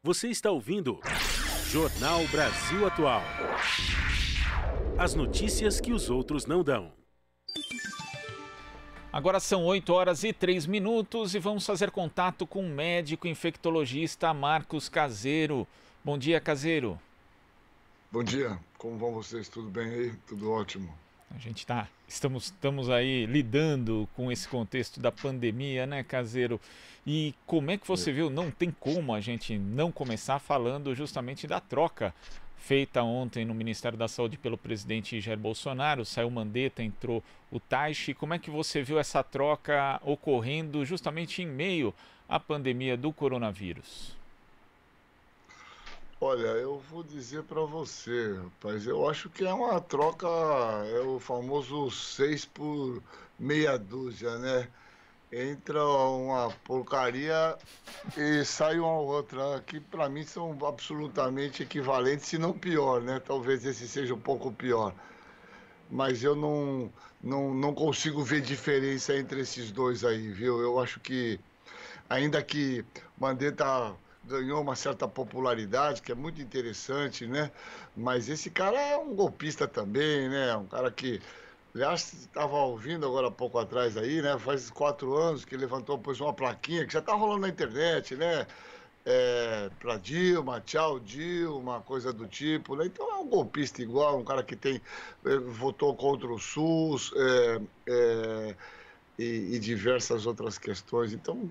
Você está ouvindo Jornal Brasil Atual. As notícias que os outros não dão. Agora são 8h03 e vamos fazer contato com o médico infectologista Marcos Caseiro. Bom dia, Caseiro. Bom dia, como vão vocês? Tudo bem aí? Tudo ótimo. A gente estamos aí lidando com esse contexto da pandemia, né, Caseiro? E como é que você viu? Não tem como a gente não começar falando justamente da troca feita ontem no Ministério da Saúde pelo presidente Jair Bolsonaro. Saiu o Mandetta, entrou o Taishi. Como é que você viu essa troca ocorrendo justamente em meio à pandemia do coronavírus? Olha, eu vou dizer para você, rapaz, eu acho que é uma troca, é o famoso 6 por meia dúzia, né? Entra uma porcaria e sai uma outra, que para mim são absolutamente equivalentes, se não pior, né? Talvez esse seja um pouco pior. Mas eu não consigo ver diferença entre esses dois aí, viu? Eu acho que, ainda que Mandetta ganhou uma certa popularidade, que é muito interessante, né? Mas esse cara é um golpista também, né? Um cara que, aliás, estava ouvindo agora há pouco atrás aí, né? Faz 4 anos que levantou, pôs uma plaquinha que já tá rolando na internet, né? Pra Dilma, tchau Dilma, coisa do tipo, né? Então é um golpista igual, um cara que votou contra o SUS e diversas outras questões. Então,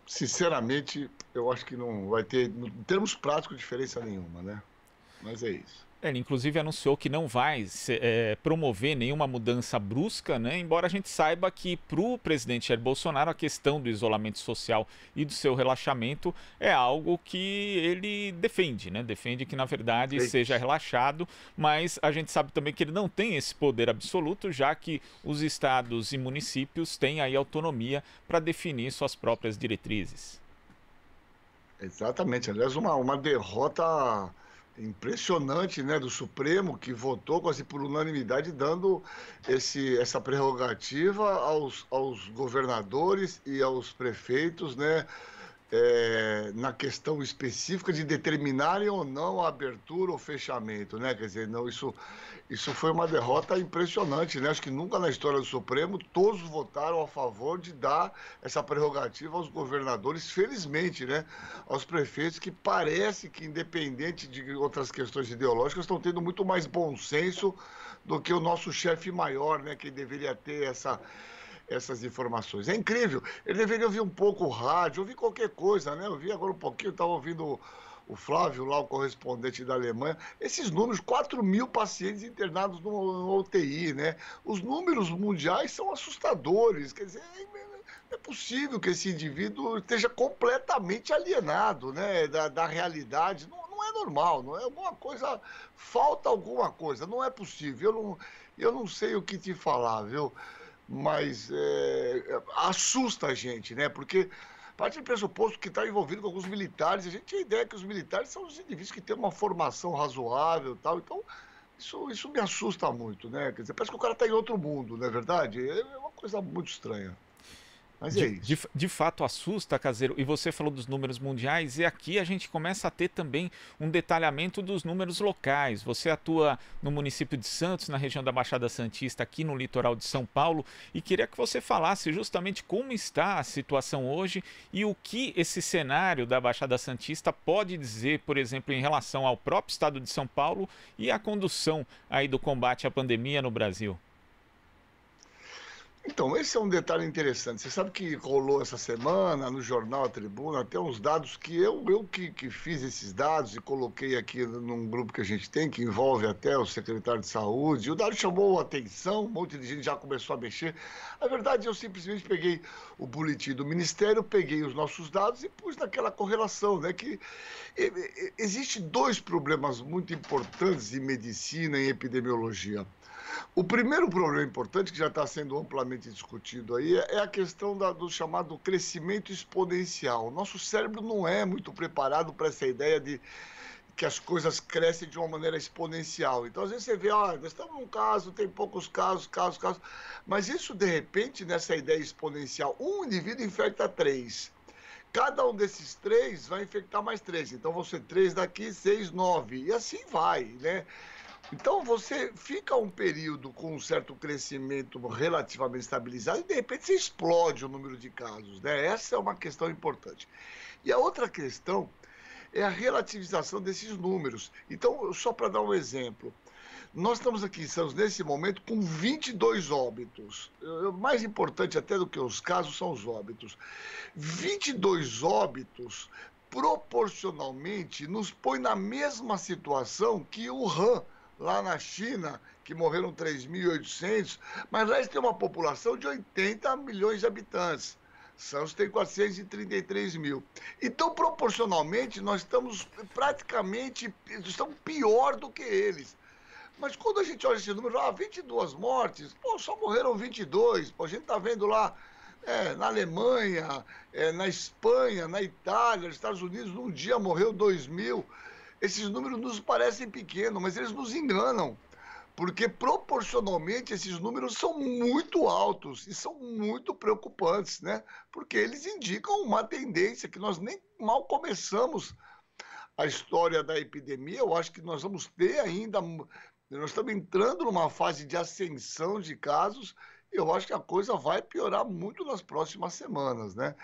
sinceramente, eu acho que não vai ter, em termos práticos, diferença nenhuma, né? Mas é isso. Ele, inclusive, anunciou que não vai promover nenhuma mudança brusca, né? Embora a gente saiba que, para o presidente Jair Bolsonaro, a questão do isolamento social e do seu relaxamento é algo que ele defende, né? Defende que, na verdade, seja relaxado, mas a gente sabe também que ele não tem esse poder absoluto, já que os estados e municípios têm aí autonomia para definir suas próprias diretrizes. Exatamente. Aliás, uma derrota impressionante, né, do Supremo, que votou quase por unanimidade, dando essa prerrogativa aos governadores e aos prefeitos, né, na questão específica de determinarem ou não a abertura ou fechamento, né? Quer dizer, não, isso foi uma derrota impressionante, né? Acho que nunca na história do Supremo todos votaram a favor de dar essa prerrogativa aos governadores, felizmente, né? Aos prefeitos, que parece que, independente de outras questões ideológicas, estão tendo muito mais bom senso do que o nosso chefe maior, né? Que deveria ter essas informações. É incrível. Ele deveria ouvir um pouco o rádio, ouvir qualquer coisa, né? Eu vi agora um pouquinho, estava ouvindo o Flávio, lá o correspondente da Alemanha. Esses números, 4.000 pacientes internados no UTI, né? Os números mundiais são assustadores. Quer dizer, é possível que esse indivíduo esteja completamente alienado, né, da realidade. Não é normal, não é alguma coisa, falta alguma coisa, não é possível. Eu não sei o que te falar, viu? Mas assusta a gente, né? Porque parte do pressuposto que está envolvido com alguns militares, a gente tem a ideia que os militares são os indivíduos que têm uma formação razoável e tal, então isso me assusta muito, né? Quer dizer, parece que o cara está em outro mundo, não é verdade? É uma coisa muito estranha. Mas é isso. De fato assusta, Caseiro, e você falou dos números mundiais, e aqui a gente começa a ter também um detalhamento dos números locais. Você atua no município de Santos, na região da Baixada Santista, aqui no litoral de São Paulo, e queria que você falasse justamente como está a situação hoje e o que esse cenário da Baixada Santista pode dizer, por exemplo, em relação ao próprio estado de São Paulo e à condução aí do combate à pandemia no Brasil. Então, esse é um detalhe interessante. Você sabe que rolou essa semana no jornal A Tribuna até uns dados que eu que fiz esses dados e coloquei aqui num grupo que a gente tem, que envolve até o secretário de saúde. E o dado chamou a atenção, um monte de gente já começou a mexer. A verdade, eu simplesmente peguei o boletim do Ministério, peguei os nossos dados e pus naquela correlação, né? Que existe 2 problemas muito importantes em medicina e epidemiologia. O primeiro problema importante, que já está sendo amplamente discutido aí, é a questão do chamado crescimento exponencial. O nosso cérebro não é muito preparado para essa ideia de que as coisas crescem de uma maneira exponencial. Então, às vezes você vê, nós estamos num caso, tem poucos casos, mas isso, de repente, nessa ideia exponencial, um indivíduo infecta 3. Cada um desses 3 vai infectar mais 3. Então, vão ser 3 daqui, 6, 9. E assim vai, né? Então, você fica um período com um certo crescimento relativamente estabilizado e, de repente, você explode o número de casos, né? Essa é uma questão importante. E a outra questão é a relativização desses números. Então, só para dar um exemplo, nós estamos aqui em Santos, nesse momento, com 22 óbitos. O mais importante até do que os casos são os óbitos. 22 óbitos, proporcionalmente, nos põe na mesma situação que Wuhan, lá na China, que morreram 3.800, mas lá eles têm uma população de 80 milhões de habitantes. Santos tem 433 mil. Então, proporcionalmente, nós estamos pior do que eles. Mas quando a gente olha esse número, 22 mortes, pô, só morreram 22. Pô, a gente está vendo lá na Alemanha, na Espanha, na Itália, nos Estados Unidos, num dia morreu 2.000. Esses números nos parecem pequenos, mas eles nos enganam. Porque proporcionalmente esses números são muito altos e são muito preocupantes, né? Porque eles indicam uma tendência que nós nem mal começamos a história da epidemia. Eu acho que nós vamos ter ainda... Nós estamos entrando numa fase de ascensão de casos e eu acho que a coisa vai piorar muito nas próximas semanas, né?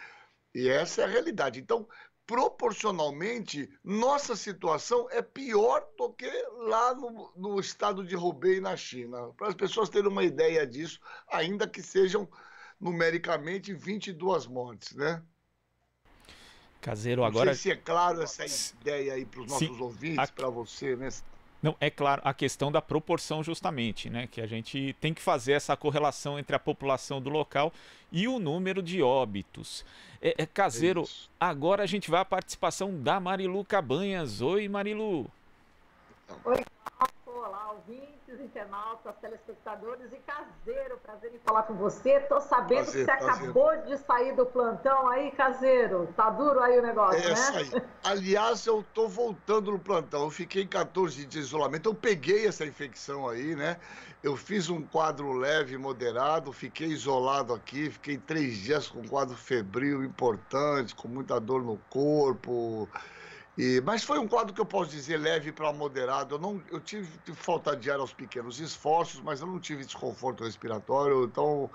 E essa é a realidade. Então, proporcionalmente, nossa situação é pior do que lá no estado de Hubei, na China. Para as pessoas terem uma ideia disso, ainda que sejam numericamente 22 mortes, né? Caseiro, agora... Não sei se é claro essa ideia aí para os nossos ouvintes, para você, né? Não, é claro, a questão da proporção justamente, né? Que a gente tem que fazer essa correlação entre a população do local e o número de óbitos. Caseiro, agora a gente vai à participação da Marilu Cabanhas. Oi, Marilu. Oi, olá, ouvintes, internautas, telespectadores e Caseiro, prazer em falar com você. Tô sabendo que você acabou de sair do plantão aí, Caseiro. Tá duro aí o negócio, né? Aí. Aliás, eu tô voltando no plantão. Eu fiquei em 14 dias de isolamento. Eu peguei essa infecção aí, né? Eu fiz um quadro leve, moderado, fiquei isolado aqui, fiquei 3 dias com um quadro febril importante, com muita dor no corpo. Mas foi um quadro que eu posso dizer leve para moderado. Eu tive falta de ar aos pequenos esforços, mas eu não tive desconforto respiratório. Então,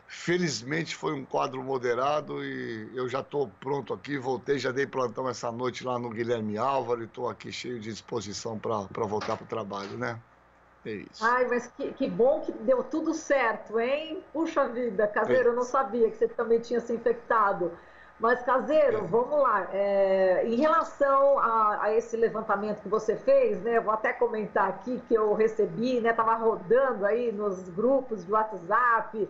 felizmente, foi um quadro moderado e eu já estou pronto aqui. Voltei, já dei plantão essa noite lá no Guilherme Álvaro e estou aqui cheio de disposição para voltar para o trabalho, né? É isso. Ai, mas que bom que deu tudo certo, hein? Puxa vida, Caseiro, eu não sabia que você também tinha se infectado. Mas, Caseiro, vamos lá. Em relação a esse levantamento que você fez, né? Vou até comentar aqui que eu recebi, né? Estava rodando aí nos grupos de WhatsApp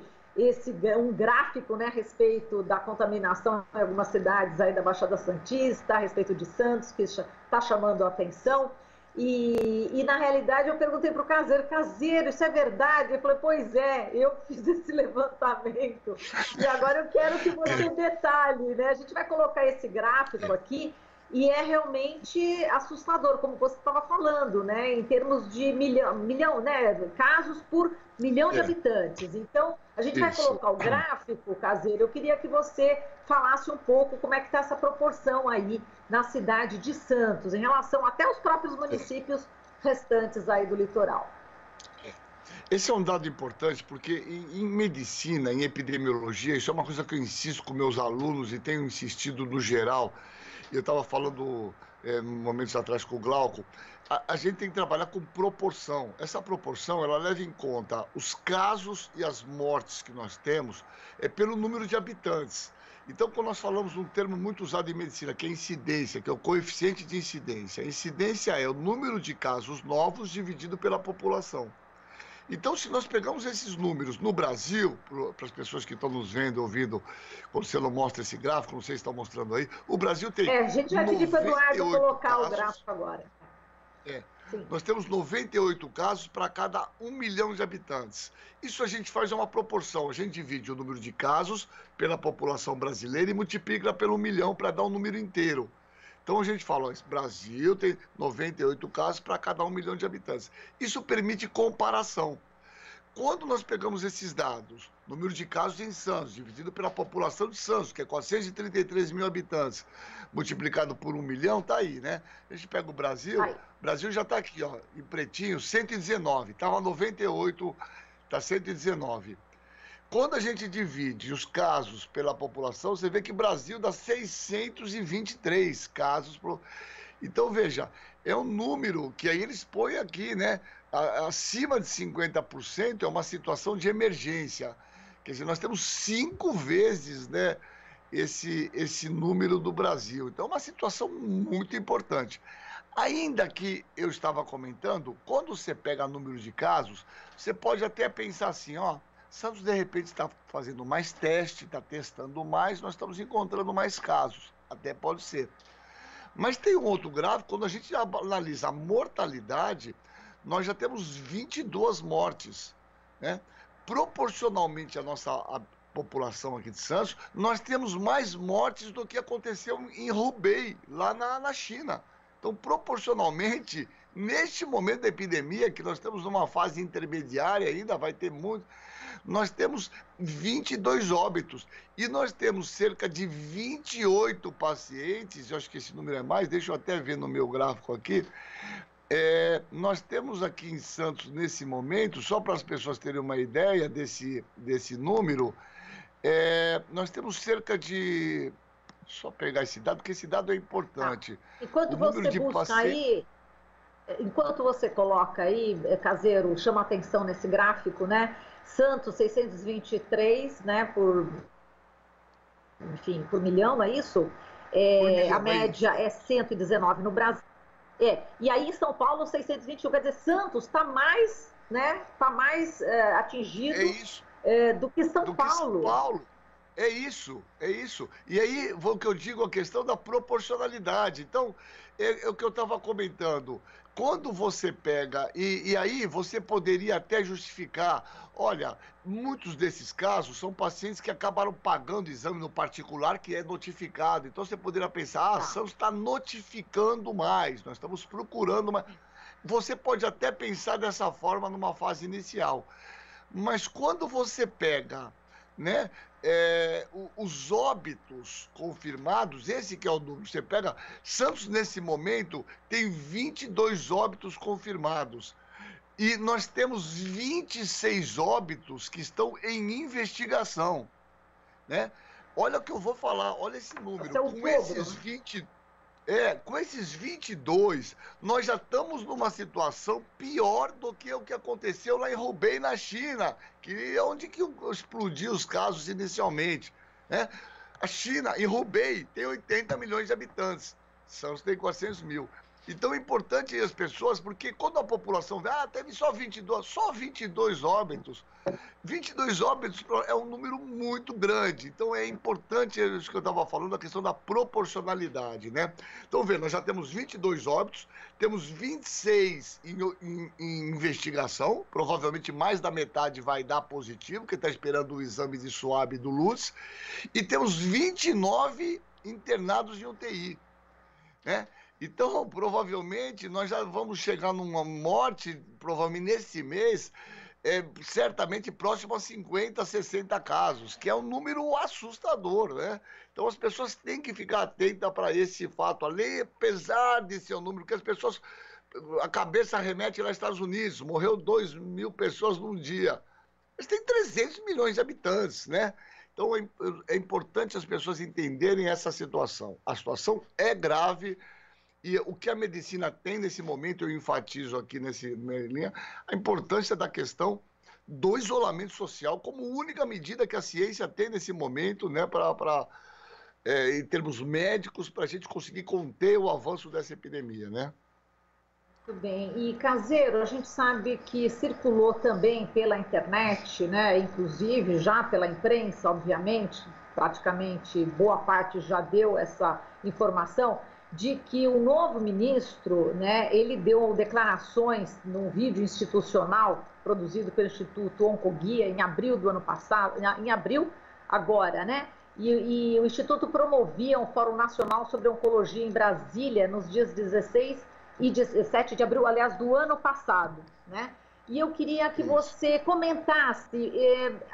um gráfico, né, a respeito da contaminação em algumas cidades aí da Baixada Santista, a respeito de Santos, que está chamando a atenção. E na realidade eu perguntei para o Caseiro, isso é verdade? Ele falou, pois é, eu fiz esse levantamento e agora eu quero que você detalhe, né? A gente vai colocar esse gráfico aqui e é realmente assustador, como você estava falando, né? Em termos de milhão, né? Casos por milhão de habitantes. Então, a gente vai colocar o gráfico, Caseiro. Eu queria que você falasse um pouco como é que está essa proporção aí na cidade de Santos, em relação até aos próprios municípios restantes aí do litoral. Esse é um dado importante porque em medicina, em epidemiologia, isso é uma coisa que eu insisto com meus alunos e tenho insistido no geral. Eu estava falando momentos atrás com o Glauco. A gente tem que trabalhar com proporção. Essa proporção, ela leva em conta os casos e as mortes que nós temos pelo número de habitantes. Então, quando nós falamos um termo muito usado em medicina, que é incidência, que é o coeficiente de incidência. A incidência é o número de casos novos dividido pela população. Então, se nós pegamos esses números no Brasil, para as pessoas que estão nos vendo, ouvindo, quando você não mostra esse gráfico, não sei se está mostrando aí, o Brasil tem... a gente vai pedir para o Eduardo colocar casos, o gráfico agora. Nós temos 98 casos para cada 1 milhão de habitantes. Isso a gente faz uma proporção, a gente divide o número de casos pela população brasileira e multiplica pelo 1 milhão para dar um número inteiro. Então a gente fala, o Brasil tem 98 casos para cada 1 milhão de habitantes. Isso permite comparação. quando nós pegamos esses dados, número de casos em Santos, dividido pela população de Santos, que é 433 mil habitantes, multiplicado por 1 milhão, tá aí, né? A gente pega o Brasil, o Brasil já está aqui, ó, em pretinho, 119, estava 98, está 119. Quando a gente divide os casos pela população, você vê que o Brasil dá 623 casos. Então, veja, é um número que aí eles põem aqui, né? Acima de 50% é uma situação de emergência. Quer dizer, nós temos 5 vezes, né, esse número do Brasil. Então, é uma situação muito importante. Ainda que eu estava comentando, quando você pega número de casos, você pode até pensar assim, ó, Santos, de repente, está fazendo mais teste, está testando mais, nós estamos encontrando mais casos. Até pode ser. Mas tem um outro gráfico, quando a gente analisa a mortalidade, nós já temos 22 mortes, né? Proporcionalmente à nossa população aqui de Santos, nós temos mais mortes do que aconteceu em Hubei, lá na China. Então, proporcionalmente, neste momento da epidemia, que nós estamos numa fase intermediária ainda, vai ter muito, nós temos 22 óbitos e nós temos cerca de 28 pacientes, eu acho que esse número é mais, deixa eu até ver no meu gráfico aqui, nós temos aqui em Santos, nesse momento, só para as pessoas terem uma ideia desse número, nós temos cerca de... Só pegar esse dado, porque esse dado é importante. Enquanto você busca aí, enquanto você coloca aí, Caseiro, chama atenção nesse gráfico, né? Santos, 623, né, por milhão, não é isso? A média é 119 no Brasil. E aí em São Paulo, 621, quer dizer, Santos está mais, né, atingido do que São Paulo. É isso. E aí, o que eu digo, a questão da proporcionalidade. Então, é o que eu estava comentando. Quando você pega, e aí você poderia até justificar, olha, muitos desses casos são pacientes que acabaram pagando exame no particular que é notificado. Então, você poderia pensar, Santos está notificando mais, nós estamos procurando mais. Você pode até pensar dessa forma numa fase inicial. Mas quando você pega, né, os óbitos confirmados, esse que é o número, você pega, Santos nesse momento tem 22 óbitos confirmados e nós temos 26 óbitos que estão em investigação, né? Olha o que eu vou falar, olha esse número, com esses 22, nós já estamos numa situação pior do que o que aconteceu lá em Hubei, na China, que é onde que explodiu os casos inicialmente, né? A China, em Hubei, tem 80 milhões de habitantes, Santos tem 400 mil. Então é importante as pessoas, porque quando a população vê, teve só 22 óbitos, 22 óbitos é um número muito grande. Então é importante, isso que eu estava falando, a questão da proporcionalidade, né? Então, vê, nós já temos 22 óbitos, temos 26 em investigação, provavelmente mais da metade vai dar positivo, porque está esperando o exame de SWAB do LUTS, e temos 29 internados em UTI, né? Então, provavelmente, nós já vamos chegar numa morte, provavelmente nesse mês, certamente próximo a 50, 60 casos, que é um número assustador, né? Então, as pessoas têm que ficar atentas para esse fato ali, apesar de ser um número que as pessoas... A cabeça remete lá nos Estados Unidos, morreu 2.000 pessoas num dia. Mas tem 300 milhões de habitantes, né? Então, é importante as pessoas entenderem essa situação. A situação é grave. E o que a medicina tem nesse momento, eu enfatizo aqui nessa linha, a importância da questão do isolamento social como única medida que a ciência tem nesse momento, né, em termos médicos, para a gente conseguir conter o avanço dessa epidemia, né? Muito bem. E, Caseiro, a gente sabe que circulou também pela internet, né, inclusive já pela imprensa, obviamente, praticamente boa parte já deu essa informação, de que o novo ministro, né, ele deu declarações num vídeo institucional produzido pelo Instituto Oncoguia em abril do ano passado, em abril agora, né? E o Instituto promovia um Fórum Nacional sobre Oncologia em Brasília nos dias 16 e 17 de abril, aliás, do ano passado, né? e eu queria que você comentasse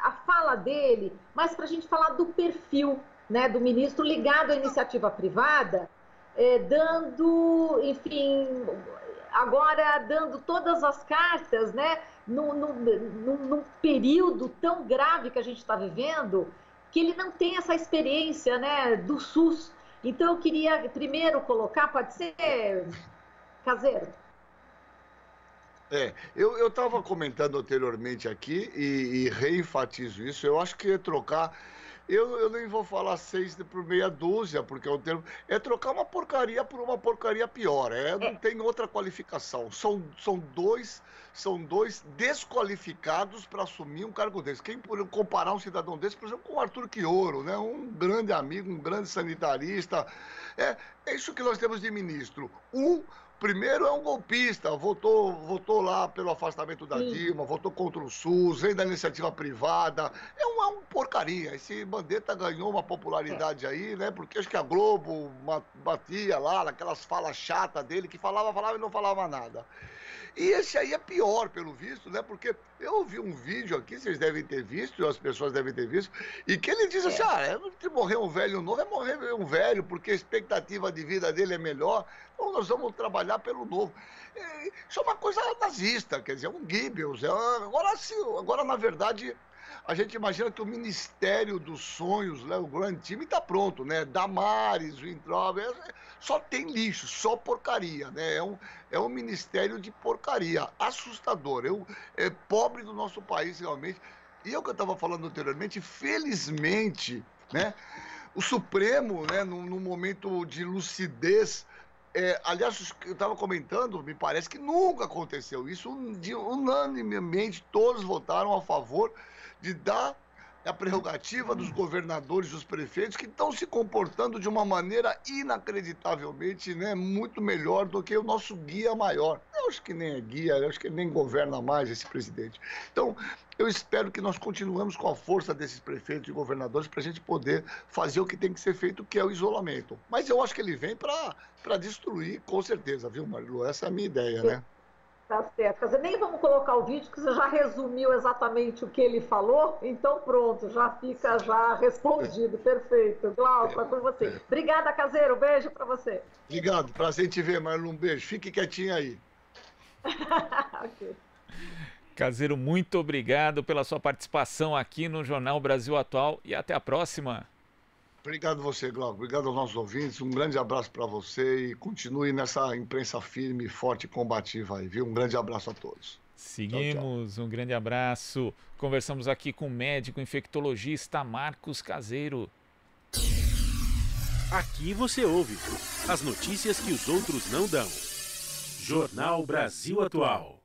a fala dele, mas para a gente falar do perfil, né, do ministro ligado à iniciativa privada, dando, enfim, agora dando todas as cartas, né, num período tão grave que a gente está vivendo, que ele não tem essa experiência, né, do SUS. Então eu queria primeiro colocar, pode ser, Caseiro? Eu estava comentando anteriormente aqui e reenfatizo isso. Eu acho que é trocar. Eu nem vou falar 6 por meia dúzia, porque é um termo. É trocar uma porcaria por uma porcaria pior. Não tem outra qualificação. São dois desqualificados para assumir um cargo desse. Quem pode comparar um cidadão desse, por exemplo, com o Arthur Quioro, né? Um grande amigo, um grande sanitarista. É isso que nós temos de ministro. Primeiro é um golpista, votou lá pelo afastamento da Dilma, votou contra o SUS, vem da iniciativa privada. É uma porcaria. Esse Mandetta ganhou uma popularidade aí, né? Porque acho que a Globo batia lá naquelas falas chatas dele, que falava e não falava nada. E esse aí é pior, pelo visto, né? Porque eu ouvi um vídeo aqui, vocês devem ter visto, as pessoas devem ter visto, e que ele diz assim, se morrer um velho novo, é morrer um velho, porque a expectativa de vida dele é melhor, então nós vamos trabalhar pelo novo. Isso é uma coisa nazista, quer dizer, um Goebbels. Agora, na verdade, a gente imagina que o Ministério dos Sonhos, né, o grande time, está pronto, né? Damares, Weintraub, só tem lixo, só porcaria, né? É um ministério de porcaria, assustador. É pobre do nosso país, realmente. E é o que eu estava falando anteriormente, felizmente, né? O Supremo, né, num momento de lucidez, aliás, eu estava comentando, me parece que nunca aconteceu isso, unanimemente todos votaram a favor de dar a prerrogativa dos governadores, dos prefeitos, que estão se comportando de uma maneira inacreditavelmente, né, muito melhor do que o nosso guia maior. Eu acho que nem é guia, eu acho que ele nem governa mais, esse presidente. Então, eu espero que nós continuemos com a força desses prefeitos e governadores para a gente poder fazer o que tem que ser feito, que é o isolamento. Mas eu acho que ele vem para destruir, com certeza, viu, Marilu? Essa é a minha ideia, né? Tá certo. Quer dizer, nem vamos colocar o vídeo, que você já resumiu exatamente o que ele falou, então pronto, já fica respondido. Perfeito. Glauco, é com você. Obrigada, Caseiro. Beijo para você. Obrigado. Prazer em te ver, Marilu. Um beijo. Fique quietinho aí. Okay. Caseiro, muito obrigado pela sua participação aqui no Jornal Brasil Atual e até a próxima. Obrigado você, Glauco. Obrigado aos nossos ouvintes. Um grande abraço para você e continue nessa imprensa firme, forte e combativa aí, viu? Um grande abraço a todos. Seguimos, tchau. Um grande abraço. Conversamos aqui com o médico infectologista Marcos Caseiro. Aqui você ouve as notícias que os outros não dão. Jornal Brasil Atual.